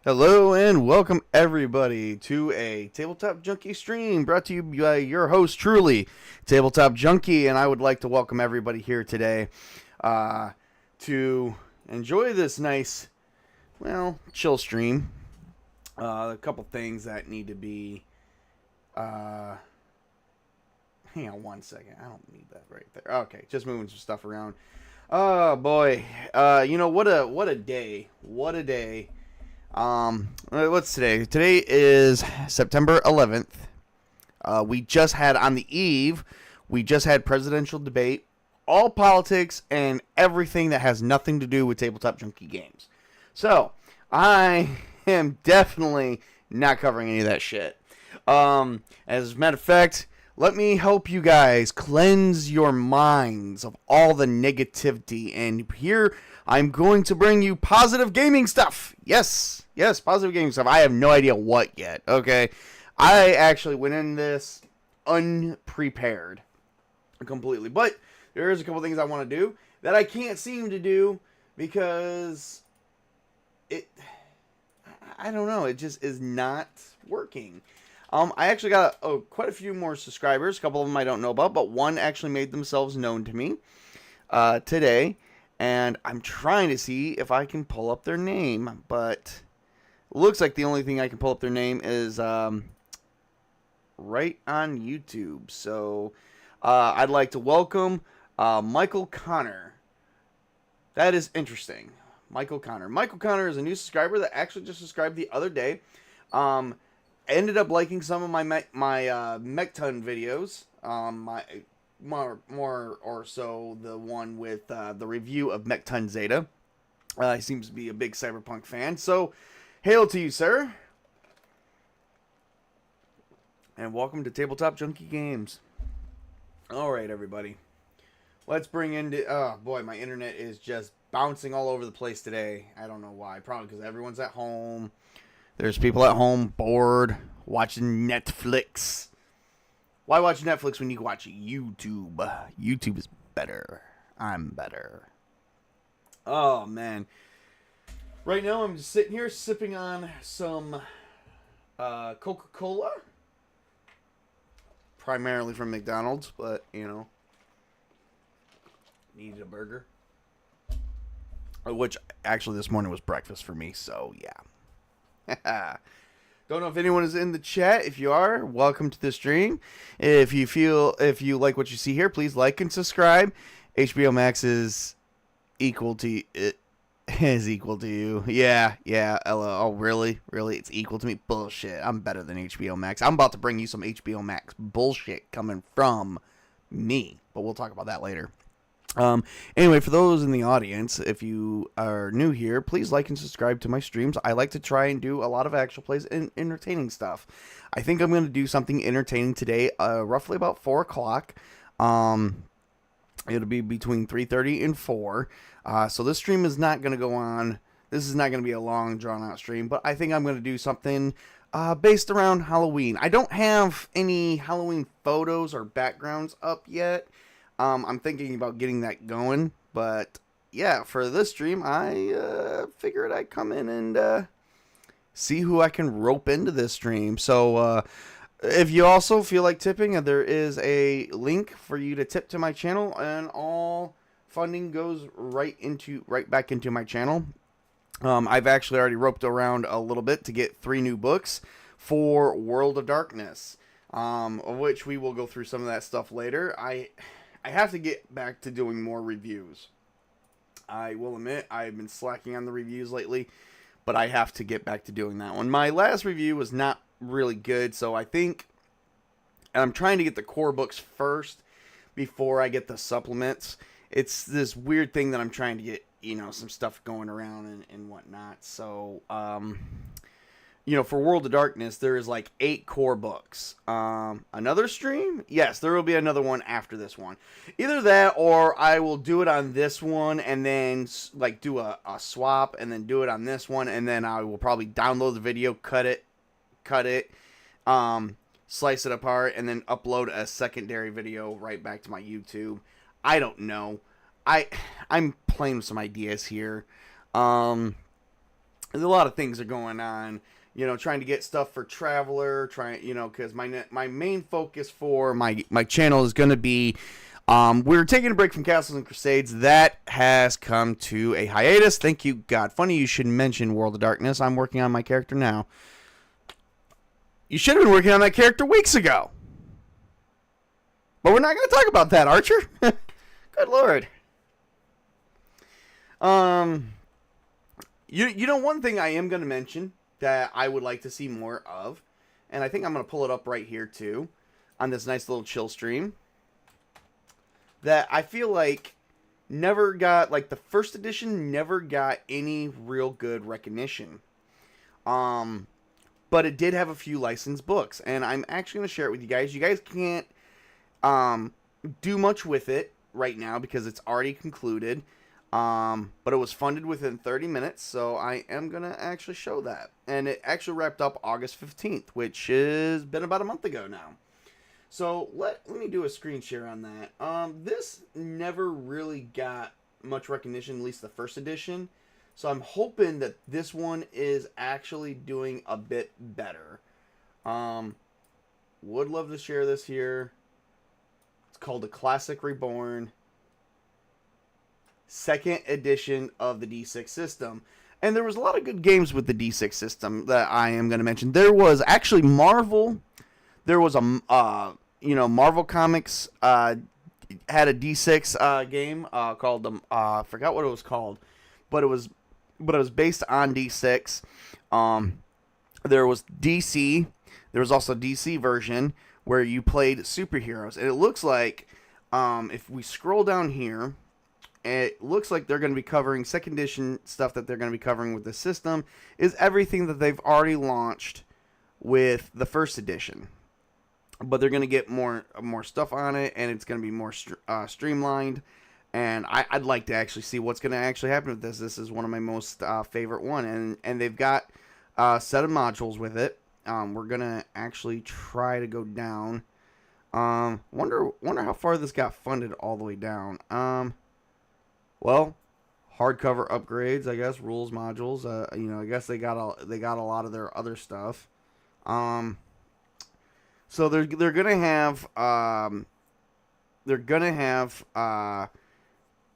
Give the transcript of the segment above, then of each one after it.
Hello and welcome everybody to a Tabletop Junkie stream brought to you by your host, truly, Tabletop Junkie, and I would like to welcome everybody here today to enjoy this nice, chill stream. A couple things that need to be, hang on one second, I don't need that right there. Okay, just moving some stuff around. Oh boy, what a day, what a day. What's today? Today is September 11th. We just had presidential debate, all politics, and everything that has nothing to do with Tabletop Junkie games. So, I am definitely not covering any of that shit. As a matter of fact, let me help you guys cleanse your minds of all the negativity. And here, I'm going to bring you positive gaming stuff. Yes, positive gaming stuff. I have no idea what yet, okay? I actually went in this unprepared completely. But there is a couple things I want to do that I can't seem to do because I don't know, it just is not working. I actually got quite a few more subscribers. A couple of them I don't know about, but one actually made themselves known to me today. And I'm trying to see if I can pull up their name, but it looks like the only thing I can pull up their name is right on YouTube. So I'd like to welcome Michael Connor. That is interesting. Michael Connor. Michael Connor is a new subscriber that actually just subscribed the other day. Ended up liking some of my Mechton videos. More or so the one with the review of Mechton Zeta. He seems to be a big Cyberpunk fan. So, hail to you, sir. And welcome to Tabletop Junkie Games. Alright, everybody. Let's bring into... Oh, boy, my internet is just bouncing all over the place today. I don't know why. Probably because everyone's at home. There's people at home bored, watching Netflix. Why watch Netflix when you can watch YouTube? YouTube is better. I'm better. Oh, man. Right now, I'm just sitting here sipping on some Coca-Cola. Primarily from McDonald's, but, needed a burger. Which, actually, this morning was breakfast for me, so, yeah. Don't know if anyone is in the chat. If you are, welcome to the stream. If you like what you see here, please like and subscribe. HBO Max is equal to you. Yeah. Oh, really? It's equal to me? Bullshit. I'm better than HBO Max. I'm about to bring you some HBO Max bullshit coming from me, but we'll talk about that later. Anyway, for those in the audience, if you are new here, please like and subscribe to my streams. I like to try and do a lot of actual plays and entertaining stuff. I think I'm going to do something entertaining today, roughly about 4 o'clock. It'll be between 3:30 and 4. So this stream is not going to go on. This is not going to be a long, drawn-out stream, but I think I'm going to do something based around Halloween. I don't have any Halloween photos or backgrounds up yet. I'm thinking about getting that going, but yeah, for this stream, I figured I'd come in and see who I can rope into this stream. So if you also feel like tipping, there is a link for you to tip to my channel, and all funding goes right back into my channel. I've actually already roped around a little bit to get 3 new books for World of Darkness, of which we will go through some of that stuff later. I have to get back to doing more reviews. I will admit, I've been slacking on the reviews lately, but I have to get back to doing that one. My last review was not really good, so I think I'm trying to get the core books first before I get the supplements. It's this weird thing that I'm trying to get, some stuff going around and whatnot. So, for World of Darkness, there is like 8 core books. Another stream? Yes, there will be another one after this one. Either that, or I will do it on this one and then like do a swap and then do it on this one, and then I will probably download the video, cut it, slice it apart, and then upload a secondary video right back to my YouTube. I don't know. I'm playing with some ideas here. a lot of things are going on. Trying to get stuff for Traveler, because my main focus for my channel is going to be, we're taking a break from Castles and Crusades. That has come to a hiatus. Thank you, God. Funny you should mention World of Darkness. I'm working on my character now. You should have been working on that character weeks ago. But we're not going to talk about that, Archer. Good Lord. One thing I am going to mention that I would like to see more of, and I think I'm going to pull it up right here too, on this nice little chill stream, that I feel like never got, like the first edition never got any real good recognition. But it did have a few licensed books, and I'm actually going to share it with you guys. You guys can't do much with it right now because it's already concluded. But it was funded within 30 minutes, so I am going to actually show that. And it actually wrapped up August 15th, which has been about a month ago now. So let me do a screen share on that. This never really got much recognition, at least the first edition. So I'm hoping that this one is actually doing a bit better. Would love to share this here. It's called The Classic Reborn. Second edition of the D6 system. And there was a lot of good games with the D6 system that I am going to mention. There was actually Marvel. There was a, Marvel Comics had a D6 game called, I forgot what it was called. But it was based on D6. There was DC. There was also a DC version where you played superheroes. And it looks like, if we scroll down here, it looks like they're going to be covering second edition stuff that they're going to be covering with the system is everything that they've already launched with the first edition. But they're going to get more stuff on it, and it's going to be more streamlined. And I'd like to actually see what's going to actually happen with this. This is one of my most favorite one, and they've got a set of modules with it. We're going to actually try to go down. Wonder how far this got funded all the way down. Well, hardcover upgrades, I guess, rules modules. I guess they got a lot of their other stuff. So they're gonna have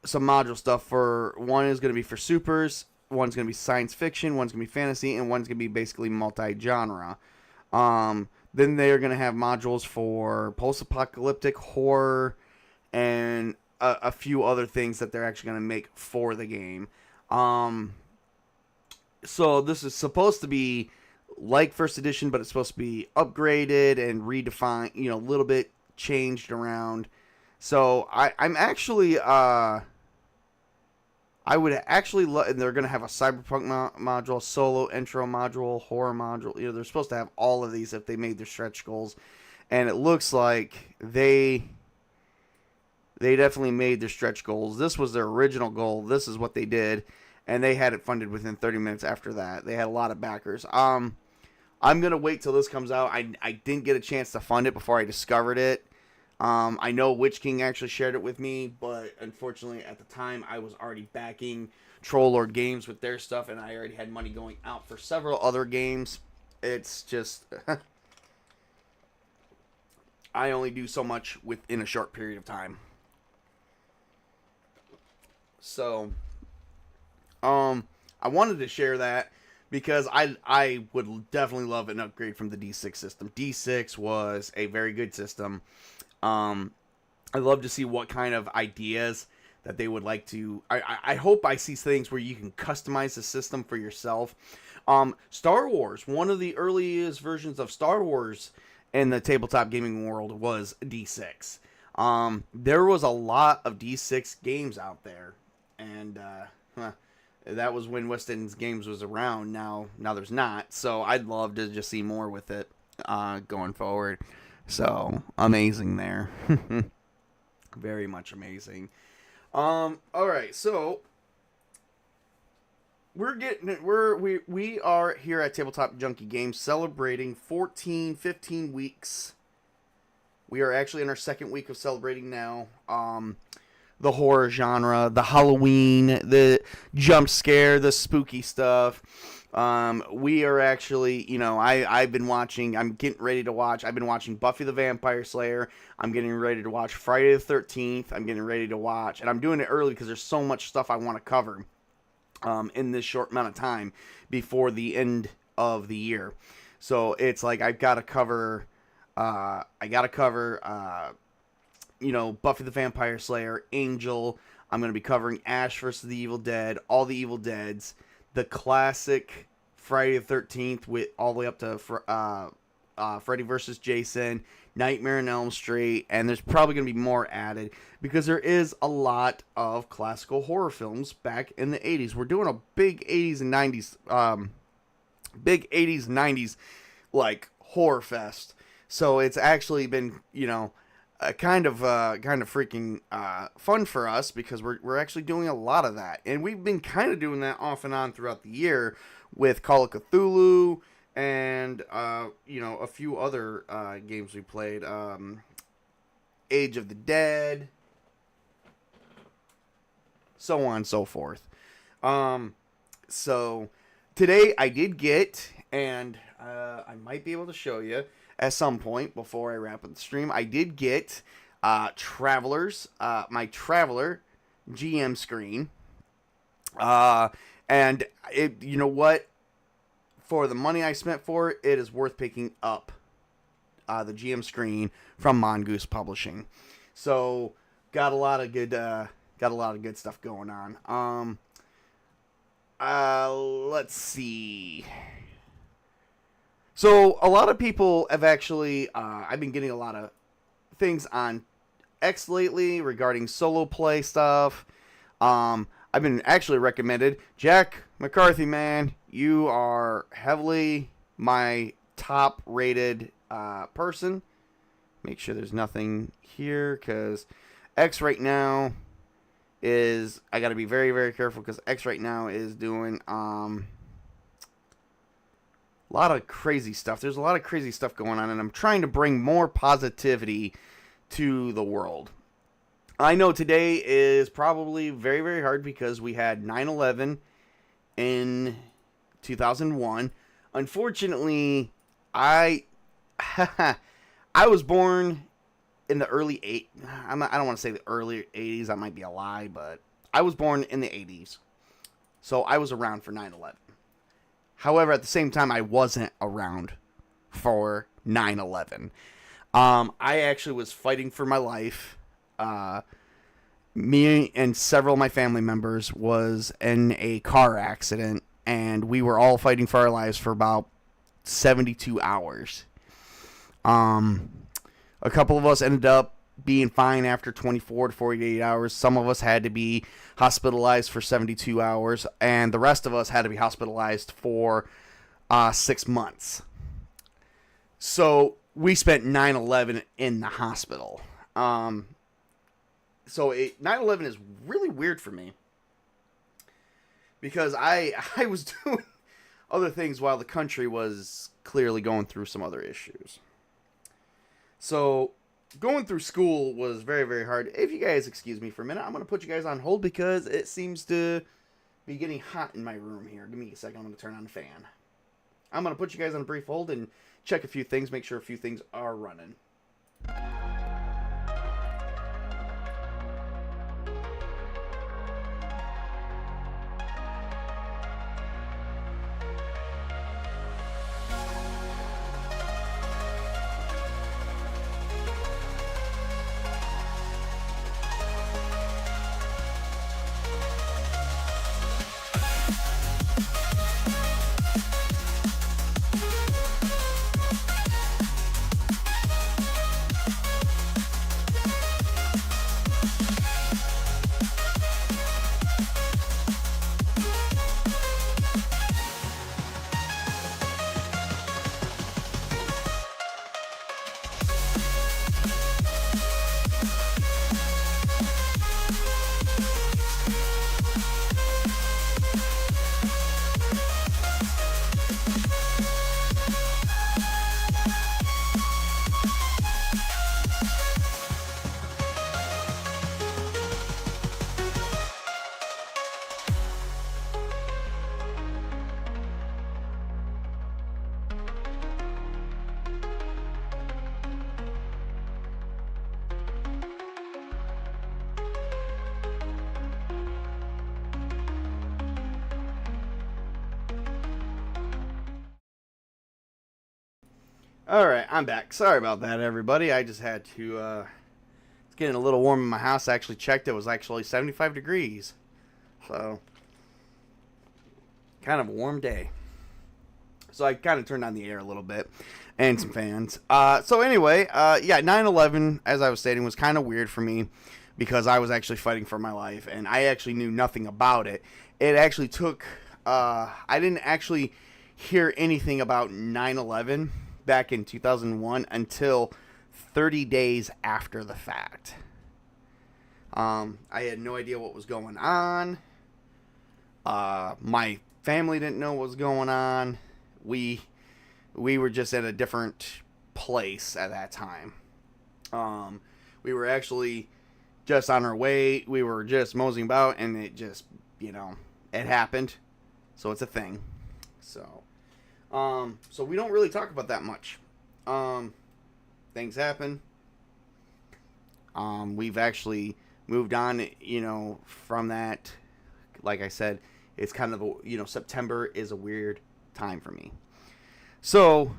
some module stuff. For one is gonna be for supers, one's gonna be science fiction, one's gonna be fantasy, and one's gonna be basically multi-genre. Then they're gonna have modules for post-apocalyptic horror and a few other things that they're actually going to make for the game. So this is supposed to be like first edition, but it's supposed to be upgraded and redefined, a little bit changed around. So I'm actually, I would actually and they're going to have a cyberpunk module, solo intro module, horror module. They're supposed to have all of these if they made their stretch goals. And it looks like they definitely made their stretch goals. This was their original goal. This is what they did. And they had it funded within 30 minutes after that. They had a lot of backers. I'm going to wait till this comes out. I didn't get a chance to fund it before I discovered it. I know Witch King actually shared it with me, but unfortunately at the time I was already backing Troll Lord Games with their stuff, and I already had money going out for several other games. It's just... I only do so much within a short period of time. So, I wanted to share that because I would definitely love an upgrade from the D6 system. D6 was a very good system. I'd love to see what kind of ideas that they would like to... I hope I see things where you can customize the system for yourself. Star Wars, one of the earliest versions of Star Wars in the tabletop gaming world was D6. There was a lot of D6 games out there. And that was when West End's Games was around. Now there's not. So I'd love to just see more with it going forward. So amazing there. Very much amazing. All right, so we are here at Tabletop Junkie Games celebrating 15 weeks. We are actually in our second week of celebrating now. The horror genre, the Halloween, the jump scare, the spooky stuff. We are actually, I've been watching, I've been watching Buffy the Vampire Slayer. I'm getting ready to watch Friday the 13th. I'm getting ready to watch, and I'm doing it early because there's so much stuff I want to cover in this short amount of time before the end of the year. So it's like I've got to cover, Buffy the Vampire Slayer, Angel. I'm going to be covering Ash vs. the Evil Dead, all the Evil Deads, the classic Friday the 13th with all the way up to Freddy vs. Jason, Nightmare on Elm Street, and there's probably going to be more added because there is a lot of classical horror films back in the 80s. We're doing a big 80s and 90s, like horror fest. So it's actually been, kind of freaking fun for us because we're actually doing a lot of that, and we've been kind of doing that off and on throughout the year with Call of Cthulhu and a few other games we played, Age of the Dead, so on and so forth. So today I did get, and I might be able to show you at some point before I wrap up the stream, I did get Travelers, my Traveler GM screen. And it, you know what? For the money I spent for it, it is worth picking up the GM screen from Mongoose Publishing. So got a lot of good stuff going on. Let's see. So, a lot of people have actually, I've been getting a lot of things on X lately regarding solo play stuff. I've been actually recommended, Jack McCarthy, man, you are heavily my top rated person. Make sure there's nothing here, because X right now is, I got to be very, very careful, because X right now is doing, a lot of crazy stuff. There's a lot of crazy stuff going on, and I'm trying to bring more positivity to the world. I know today is probably very, very hard because we had 9/11 in 2001. Unfortunately, I was born in the early I don't want to say the early 80s. That might be a lie, but I was born in the 80s. So I was around for 9/11. However, at the same time, I wasn't around for 9/11. I actually was fighting for my life. Me and several of my family members was in a car accident, and we were all fighting for our lives for about 72 hours. A couple of us ended up being fine after 24 to 48 hours. Some of us had to be hospitalized for 72 hours, and the rest of us had to be hospitalized for 6 months. So we spent 9/11 in the hospital. So 9/11 is really weird for me because I was doing other things while the country was clearly going through some other issues. So going through school was very, very hard. If you guys excuse me for a minute, I'm going to put you guys on hold because it seems to be getting hot in my room here. Give me a second. I'm going to turn on the fan. I'm going to put you guys on a brief hold and check a few things, make sure a few things are running. Alright, I'm back. Sorry about that, everybody. I just had to, it's getting a little warm in my house. I actually checked. It was actually 75 degrees. So, kind of a warm day. So I kind of turned on the air a little bit and some fans. So anyway, yeah, 9/11, as I was stating, was kind of weird for me because I was actually fighting for my life and I actually knew nothing about it. It actually took, I didn't actually hear anything about 9/11 back in 2001 until 30 days after the fact. I had no idea what was going on. My family didn't know what was going on. We were just at a different place at that time. We were actually just on our way. We were just moseying about, and it just, it happened. So it's a thing. So we don't really talk about that much. Things happen. We've actually moved on, from that. Like I said, it's kind of September is a weird time for me. So,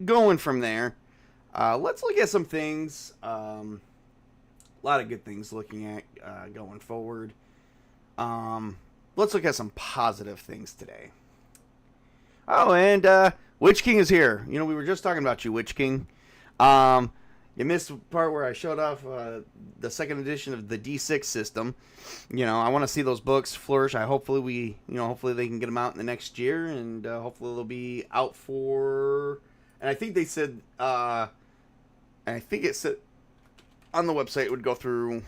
going from there, let's look at some things. A lot of good things looking at going forward. Let's look at some positive things today. Oh, and Witch King is here. We were just talking about you, Witch King. You missed the part where I showed off the second edition of the D6 system. I want to see those books flourish. Hopefully they can get them out in the next year, and hopefully they'll be out for. And I think they said, and I think it said on the website it would go through,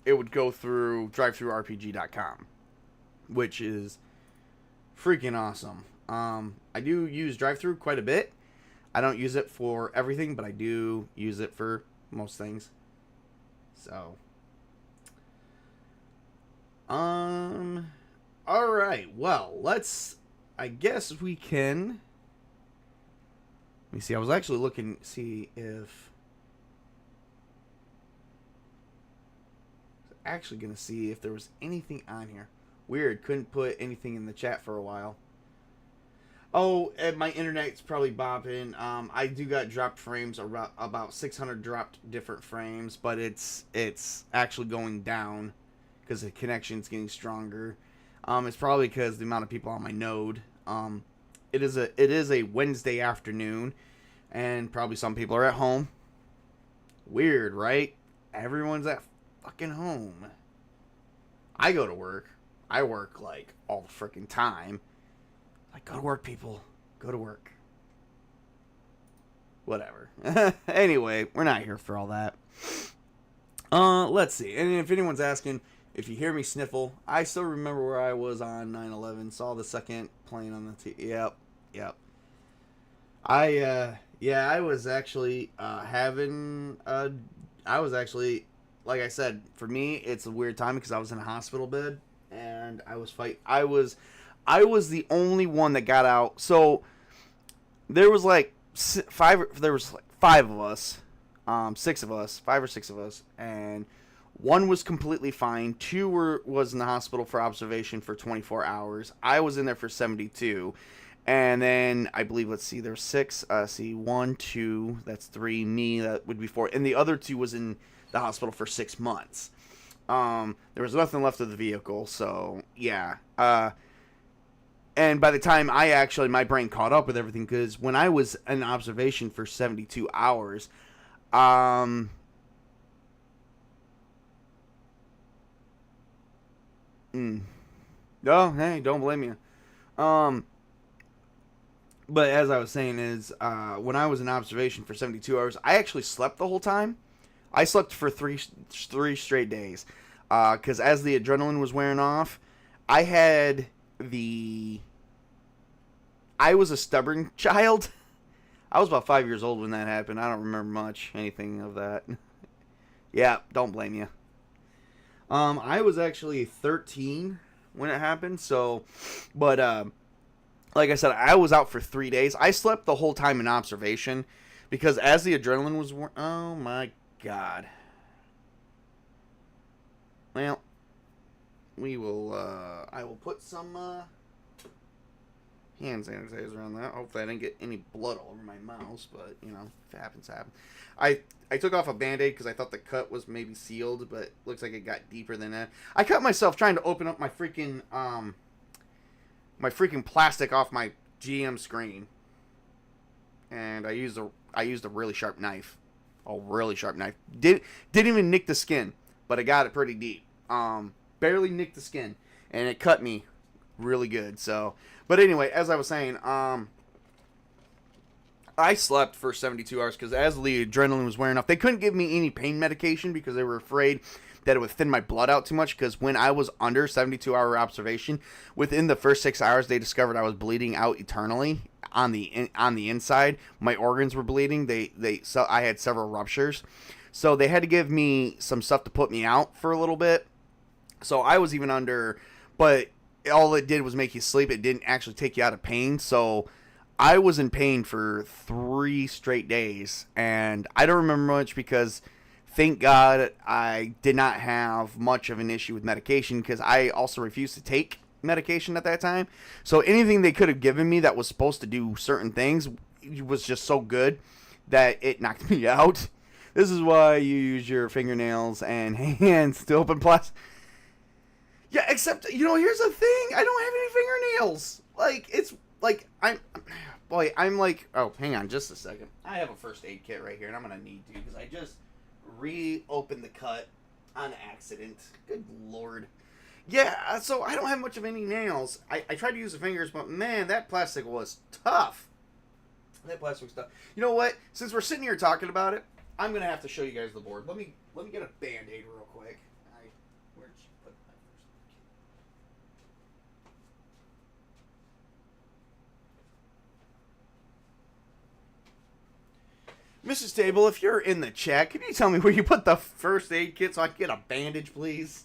drivethrurpg.com, which is freaking awesome. I do use drive-thru quite a bit. I don't use it for everything, but I do use it for most things. So, all right. Well, I guess we can. Let me see. I was actually looking see if. Actually gonna see if there was anything on here. Weird. Couldn't put anything in the chat for a while. Oh, and my internet's probably bopping. I do got dropped frames, about 600 dropped different frames, but it's actually going down because the connection's getting stronger. It's probably because the amount of people on my node. It is a Wednesday afternoon, and probably some people are at home. Weird, right? Everyone's at fucking home. I go to work. I work like all the freaking time. Like, go to work, people. Go to work. Whatever. Anyway, we're not here for all that. Let's see. And if anyone's asking, if you hear me sniffle, I still remember where I was on 9/11. Saw the second plane on the Yep. I was actually like I said, for me, it's a weird time because I was in a hospital bed and I was the only one that got out. So there was like five of us, 5 or 6 of us, and one was completely fine. 2 was in the hospital for observation for 24 hours. I was in there for 72. And then I believe, there's 6. 1, 2, that's 3. Me, that would be 4. And the other 2 was in the hospital for 6 months. There was nothing left of the vehicle, so yeah. And by the time my brain caught up with everything, because when I was in observation for 72 hours, oh, hey, don't blame you. But as I was saying is, when I was in observation for 72 hours, I actually slept the whole time. I slept for three straight days. Because as the adrenaline was wearing off, I was a stubborn child. I was about 5 years old when that happened. I don't remember anything of that. Yeah, don't blame you. I was actually 13 when it happened. So, but like I said, I was out for 3 days. I slept the whole time in observation because as the adrenaline was oh my god. Well, I will put some hand sanitizer on that. Hopefully I didn't get any blood all over my mouse, but, you know, if it happens, happens. I took off a Band-Aid because I thought the cut was maybe sealed, but looks like it got deeper than that. I cut myself trying to open up my freaking plastic off my GM screen. And I used a really sharp knife. A really sharp knife. Didn't even nick the skin, but I got it pretty deep. Barely nicked the skin, and it cut me really good. So, but anyway, as I was saying, I slept for 72 hours because as the adrenaline was wearing off, they couldn't give me any pain medication because they were afraid that it would thin my blood out too much. Because when I was under 72-hour observation, within the first 6 hours, they discovered I was bleeding out eternally on the inside. My organs were bleeding. So I had several ruptures, so they had to give me some stuff to put me out for a little bit. So I was even under, but all it did was make you sleep. It didn't actually take you out of pain. So I was in pain for 3 straight days, and I don't remember much because, thank God, I did not have much of an issue with medication because I also refused to take medication at that time. So anything they could have given me that was supposed to do certain things was just so good that it knocked me out. This is why you use your fingernails and hands to open plastic. Yeah, except, you know, here's the thing. I don't have any fingernails. Like, it's like, I'm like, oh, hang on just a second. I have a first aid kit right here, and I'm going to need to because I just reopened the cut on accident. Good Lord. Yeah, so I don't have much of any nails. I tried to use the fingers, but man, that plastic was tough. That plastic was tough. You know what? Since we're sitting here talking about it, I'm going to have to show you guys the board. Let me get a Band-Aid real quick. Where'd you put my first aid kit? Mrs. Table, if you're in the chat, can you tell me where you put the first aid kit so I can get a bandage, please?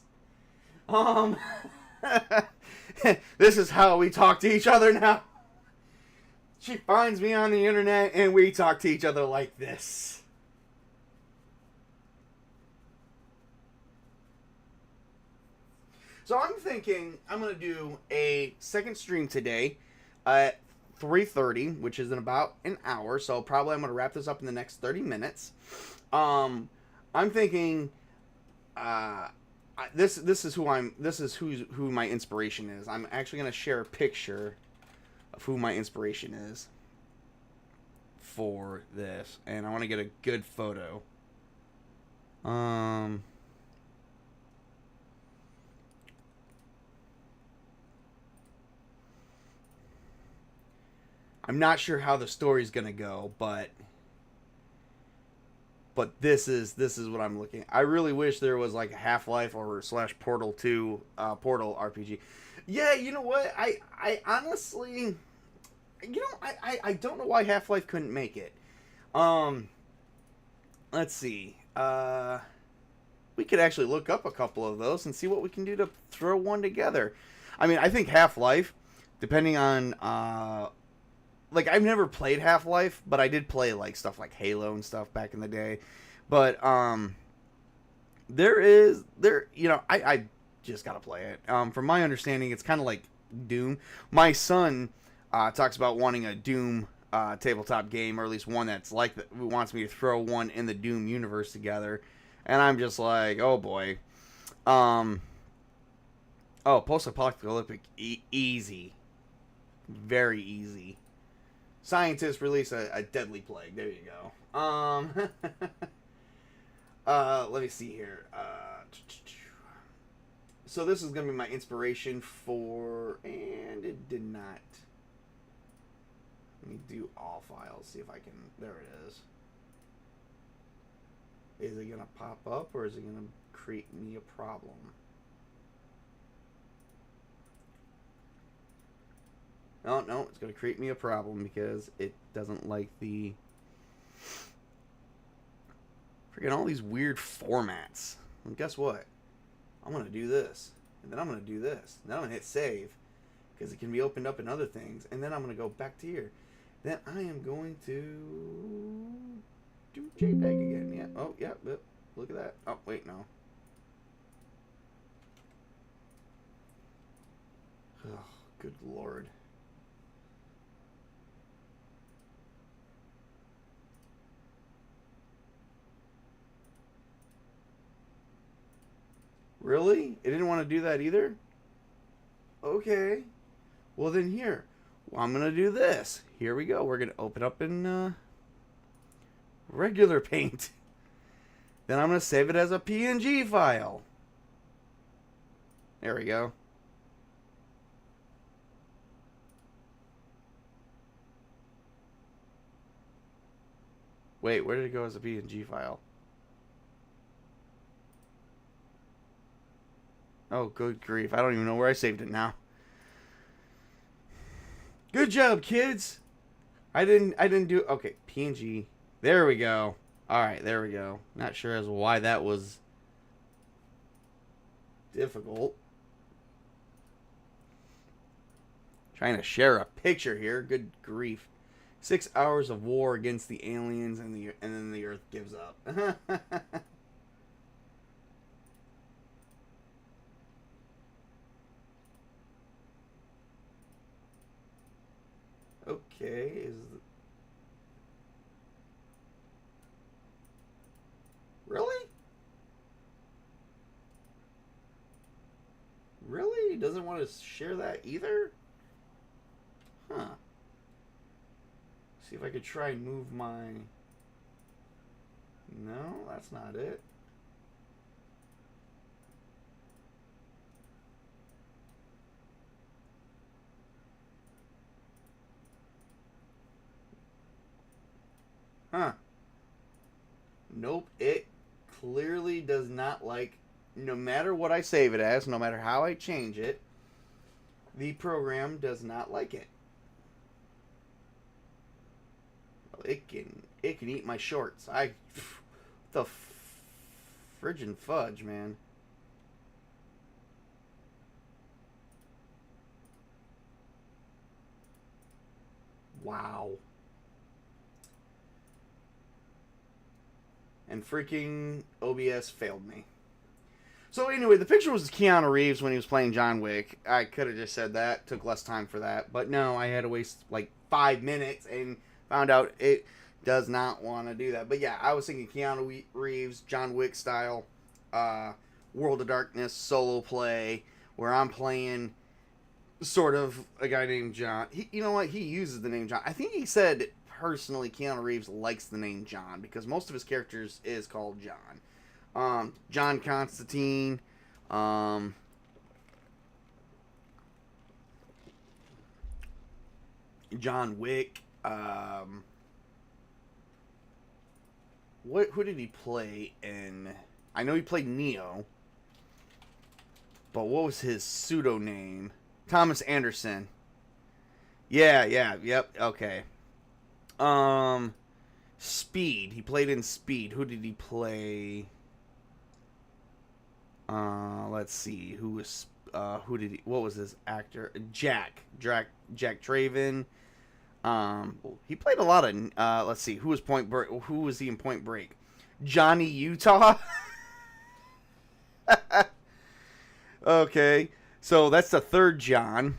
This is how we talk to each other now. She finds me on the internet and we talk to each other like this. So I'm thinking I'm going to do a second stream today at 3:30, which is in about an hour. So probably I'm going to wrap this up in the next 30 minutes. I'm thinking this is who my inspiration is. I'm actually going to share a picture of who my inspiration is for this, and I want to get a good photo. I'm not sure how the story's going to go, but this is what I'm looking at. I really wish there was like a Half-Life or / Portal 2 Portal RPG. Yeah, you know what? I honestly, you know, I don't know why Half-Life couldn't make it. Let's see. We could actually look up a couple of those and see what we can do to throw one together. I mean, I think Half-Life, depending on like, I've never played Half-Life, but I did play like stuff like Halo and stuff back in the day. But you know, I just gotta play it. From my understanding, it's kind of like Doom. My son talks about wanting a Doom tabletop game, or at least one that's like that. Wants me to throw one in the Doom universe together, and I'm just like, oh boy. Oh, post-apocalyptic, easy, very easy. Scientists release a deadly plague. There you go. Let me see here. So this is going to be my inspiration for... And it did not. Let me do all files. See if I can... There it is. Is it going to pop up or is it going to create me a problem? Oh, no, it's going to create me a problem because it doesn't like the... Freaking all these weird formats. And guess what? I'm going to do this. And then I'm going to do this. And then I'm going to hit save. Because it can be opened up in other things. And then I'm going to go back to here. Then I am going to do JPEG again. Yeah. Oh, yeah. Look at that. Oh, wait, no. Oh, good Lord. Really? It didn't want to do that either? Okay. Well, then here. Well, I'm going to do this. Here we go. We're going to open up in regular paint. Then I'm going to save it as a PNG file. There we go. Wait, where did it go as a PNG file? Oh, good grief. I don't even know where I saved it now. Good job, kids. I didn't do... Okay, PNG. There we go. Alright, there we go. Not sure as why that was difficult. Trying to share a picture here. Good grief. 6 hours of war against the aliens and then the Earth gives up. Okay, really? Really? He doesn't want to share that either? Huh. See if I could try and move my... No, that's not it. Huh. Nope, it clearly does not like... No matter what I save it as, no matter how I change it, the program does not like it. It can eat my shorts. The frigin' fudge, man. Wow. And freaking OBS failed me. So anyway, the picture was Keanu Reeves when he was playing John Wick. I could have just said that. Took less time for that. But no, I had to waste like 5 minutes and found out it does not want to do that. But yeah, I was thinking Keanu Reeves, John Wick style, World of Darkness solo play, where I'm playing sort of a guy named John. You know what? He uses the name John. I think he said personally Keanu Reeves likes the name John because most of his characters is called John. John Constantine, John Wick, who did he play in? I know he played Neo, but what was his pseudo name? Thomas Anderson. Yep, okay. Speed. He played in Speed. Who did he play? Let's see. What was his actor? Jack Traven. He played a lot of, let's see. Who was he in Point Break? Johnny Utah. Okay. So that's the third John.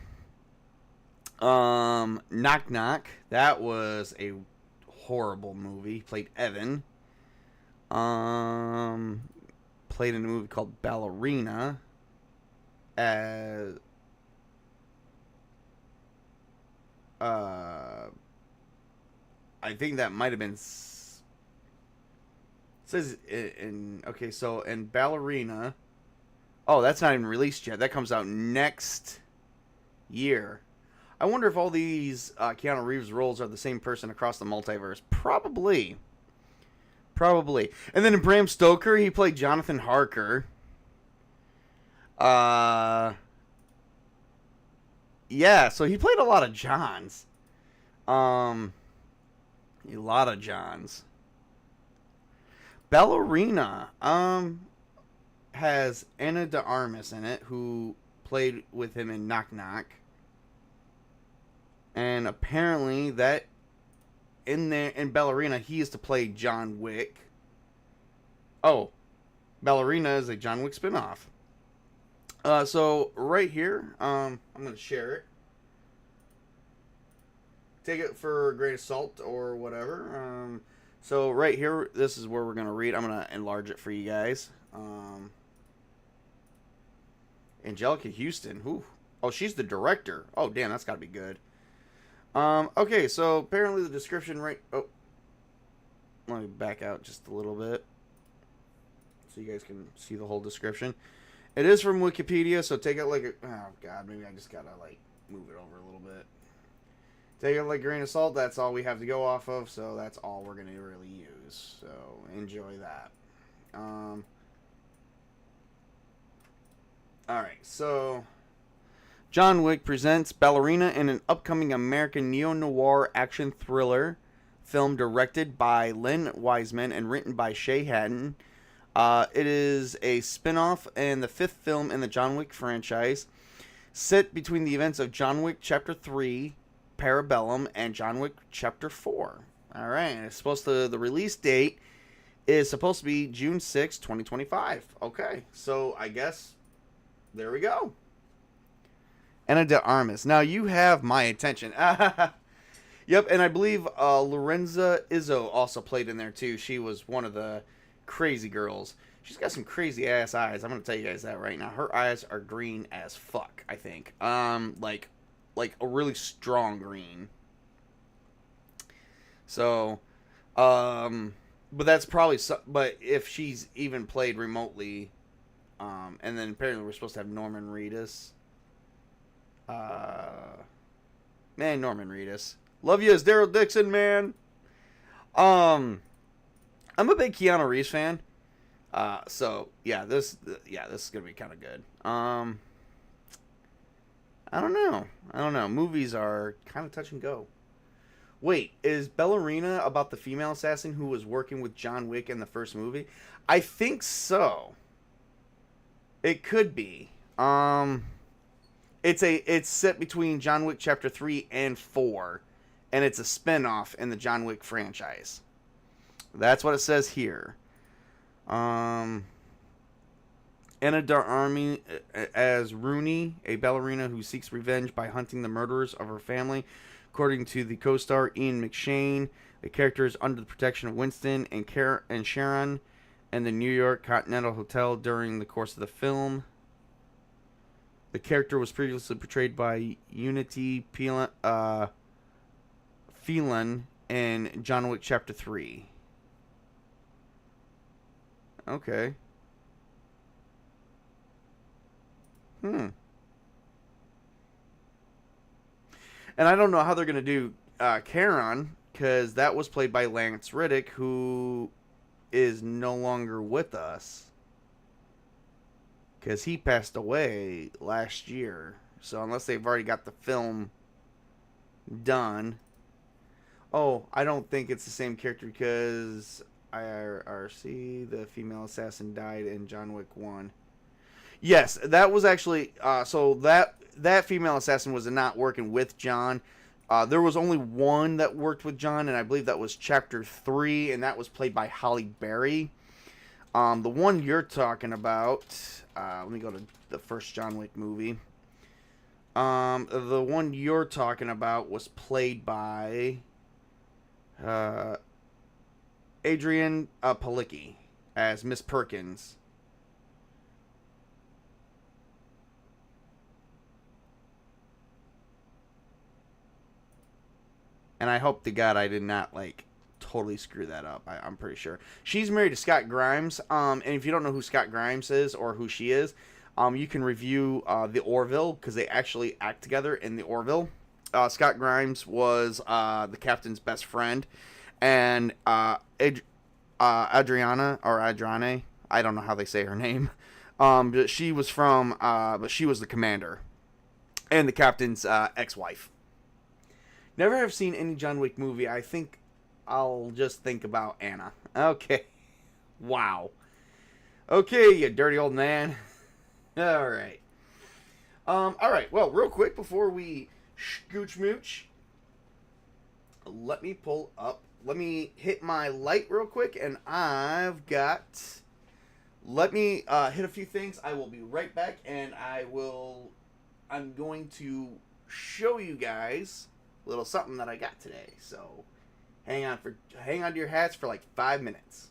Knock Knock. That was a horrible movie. He played Evan. Played in a movie called Ballerina as I think that might have been says in okay, so in Ballerina. Oh, that's not even released yet. That comes out next year. I wonder if all these Keanu Reeves roles are the same person across the multiverse. Probably. And then in Bram Stoker, he played Jonathan Harker. Yeah, so he played a lot of Johns. A lot of Johns. Ballerina has Anna de Armas in it, who played with him in Knock Knock. And apparently that in Ballerina, he is to play John Wick. Oh, Ballerina is a John Wick spinoff. So right here, I'm going to share it. Take it for a grain of salt or whatever. So right here, this is where we're going to read. I'm going to enlarge it for you guys. Angelica Houston. Who? Oh, she's the director. Oh, damn, that's got to be good. Okay, so apparently the description right... Oh, let me back out just a little bit so you guys can see the whole description. It is from Wikipedia, so take it like a... Oh, God, maybe I just gotta, like, move it over a little bit. Take it like a grain of salt. That's all we have to go off of, so that's all we're going to really use. So, enjoy that. Alright, so... John Wick presents Ballerina in an upcoming American neo-noir action thriller film directed by Lynn Wiseman and written by Shay Hatten. It is a spin-off and the fifth film in the John Wick franchise, set between the events of John Wick Chapter 3, Parabellum, and John Wick Chapter 4. Alright, it's supposed to... The release date is supposed to be June 6, 2025. Okay, so I guess... There we go. Ana de Armas. Now, you have my attention. Yep, and I believe Lorenza Izzo also played in there, too. She was one of the crazy girls. She's got some crazy-ass eyes. I'm going to tell you guys that right now. Her eyes are green as fuck, I think. Like a really strong green. So, but that's probably... But if she's even played remotely... and then apparently we're supposed to have Norman Reedus. Man, Norman Reedus. Love you as Daryl Dixon, man. I'm a big Keanu Reeves fan. So yeah, this is gonna be kind of good. I don't know. Movies are kind of touch and go. Wait, is Ballerina about the female assassin who was working with John Wick in the first movie? I think so. It could be. It's set between John Wick Chapter 3 and 4, and it's a spin-off in the John Wick franchise. That's what it says here. Ana de Armas as Rooney, a ballerina who seeks revenge by hunting the murderers of her family. According to the co-star Ian McShane, the character is under the protection of Winston and Sharon and the New York Continental Hotel during the course of the film. The character was previously portrayed by Unity Phelan in John Wick Chapter 3. Okay. And I don't know how they're going to do Charon, because that was played by Lance Riddick, who is no longer with us. Because he passed away last year. So unless they've already got the film done. Oh, I don't think it's the same character because IRC, the female assassin, died in John Wick 1. Yes, that was actually... so that female assassin was not working with John. There was only one that worked with John, and I believe that was Chapter 3, and that was played by Halle Berry. The one you're talking about... let me go to the first John Wick movie. The one you're talking about was played by Adrienne Palicki as Miss Perkins. And I hope to God I did not, totally screw that up. I'm pretty sure. She's married to Scott Grimes. And if you don't know who Scott Grimes is or who she is, you can review The Orville, because they actually act together in The Orville. Scott Grimes was the captain's best friend. And Adriana, or Adrane, I don't know how they say her name. But she was but she was the commander. And the captain's ex-wife. Never have seen any John Wick movie. I think I'll just think about Anna. Okay. Wow. Okay, you dirty old man. Alright. Alright, well, real quick before we scooch mooch, let me hit my light real quick, and I've got... Let me hit a few things. I will be right back, and I'm going to show you guys a little something that I got today. So hang on to your hats for 5 minutes.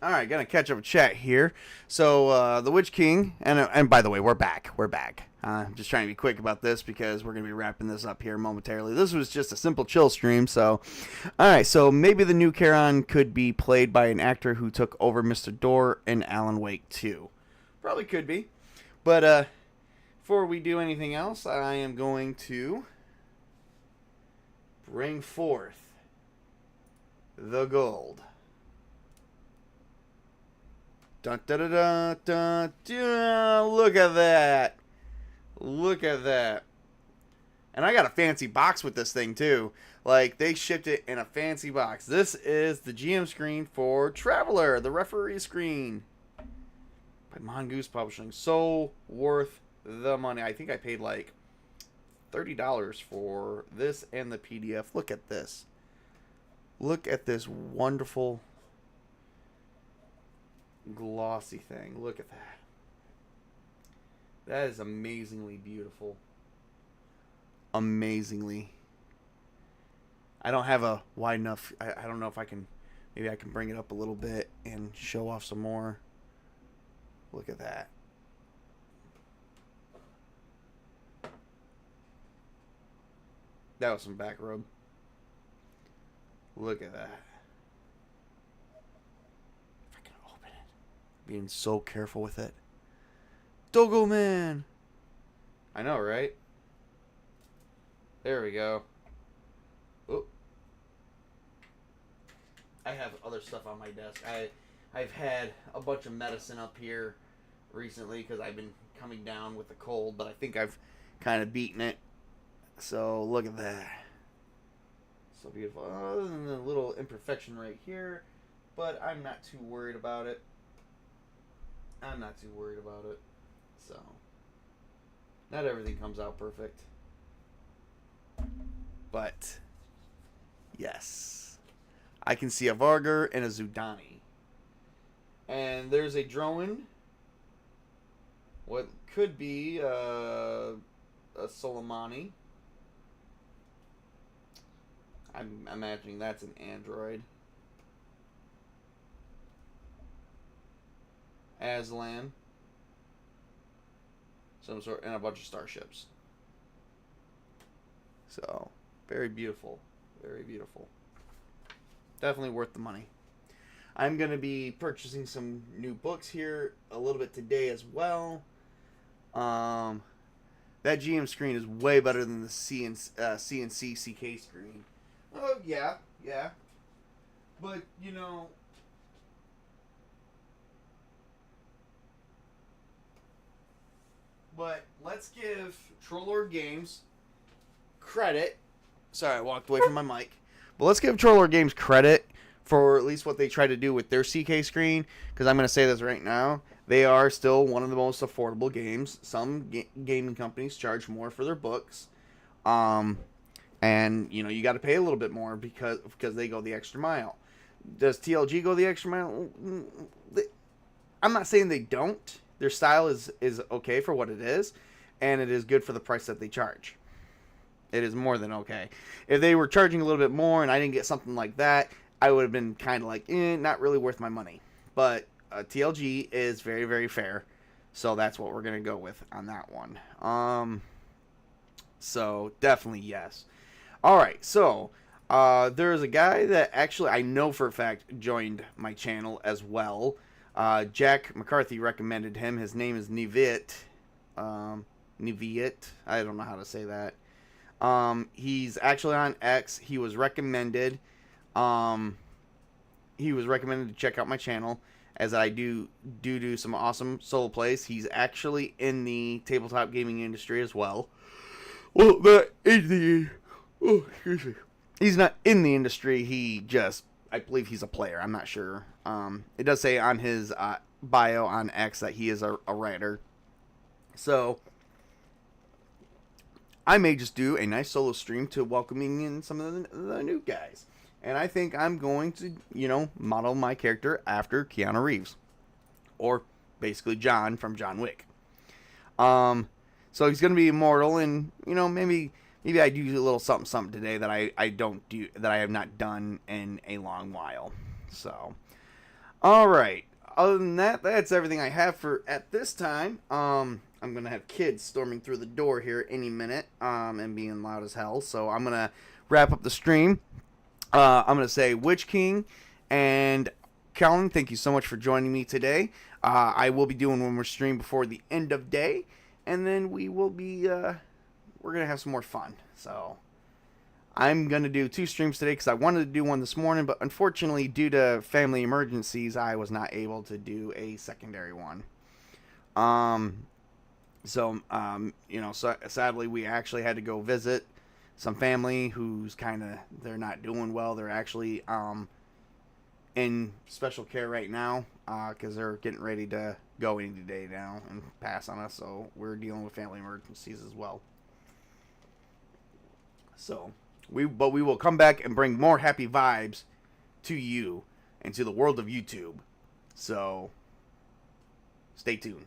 All right, gonna catch up with chat here. So the Witch King, and by the way, we're back. I'm just trying to be quick about this because we're gonna be wrapping this up here momentarily. This was just a simple chill stream. So, all right. So maybe the new Charon could be played by an actor who took over Mr. Door in Alan Wake 2. Probably could be. But before we do anything else, I am going to bring forth the gold. Dun, dun, dun, dun, dun, dun. Look at that. Look at that. And I got a fancy box with this thing too. Like, they shipped it in a fancy box. This is the GM screen for Traveler, the referee screen. By Mongoose Publishing. So worth the money. I think I paid like $30 for this and the PDF. Look at this. Look at this wonderful glossy thing. Look at that. That is amazingly beautiful. Amazingly. I don't have a wide enough. I don't know if I can. Maybe I can bring it up a little bit and show off some more. Look at that. That was some back rub. Look at that. If I can open it. Being so careful with it. Dogo Man! I know, right? There we go. Oh. I have other stuff on my desk. I've had a bunch of medicine up here recently because I've been coming down with a cold, but I think I've kind of beaten it. So look at that. So beautiful. Other than the little imperfection right here, but I'm not too worried about it. So, not everything comes out perfect. But, yes. I can see a Vargur and a Zudani. And there's a Drowan. What could be a Soleimani. I'm imagining that's an android. Aslan. Some sort, and a bunch of starships. So, very beautiful. Very beautiful. Definitely worth the money. I'm going to be purchasing some new books here a little bit today as well. That GM screen is way better than the CNC CK screen. Oh, yeah. But, you know... But let's give Trollord Games credit. Sorry, I walked away from my mic. But let's give Trollord Games credit for at least what they try to do with their CK screen. Because I'm going to say this right now. They are still one of the most affordable games. Some gaming companies charge more for their books. And, you know, you got to pay a little bit more because they go the extra mile. Does TLG go the extra mile? I'm not saying they don't. Their style is okay for what it is, and it is good for the price that they charge. It is more than okay. If they were charging a little bit more and I didn't get something like that, I would have been kind of like, not really worth my money. But TLG is very, very fair, so that's what we're going to go with on that one. So, definitely yes. Alright, so, there is a guy that actually I know for a fact joined my channel as well. Jack McCarthy recommended him. His name is Niviet. Niviet. I don't know how to say that. He's actually on X. He was recommended. To check out my channel as I do some awesome solo plays. He's actually in the tabletop gaming industry as well. Well, not in the... Oh, excuse me. He's not in the industry. I believe he's a player. I'm not sure. It does say on his bio on X that he is a writer. So, I may just do a nice solo stream to welcoming in some of the new guys. And I think I'm going to, model my character after Keanu Reeves. Or basically John from John Wick. So he's going to be immortal, and, maybe I do a little something today that I don't do, that I have not done in a long while. So, All right. Other than that, that's everything I have for at this time. I'm gonna have kids storming through the door here any minute, and being loud as hell. So I'm gonna wrap up the stream. I'm gonna say Witch King and Callan, thank you so much for joining me today. I will be doing one more stream before the end of day, and then we will be we're gonna have some more fun. So I'm going to do 2 streams today because I wanted to do one this morning, but unfortunately, due to family emergencies, I was not able to do a secondary one. So sadly, we actually had to go visit some family who's they're not doing well. They're actually in special care right now because they're getting ready to go any day now and pass on us. So we're dealing with family emergencies as well. So we will come back and bring more happy vibes to you and to the world of YouTube. So stay tuned.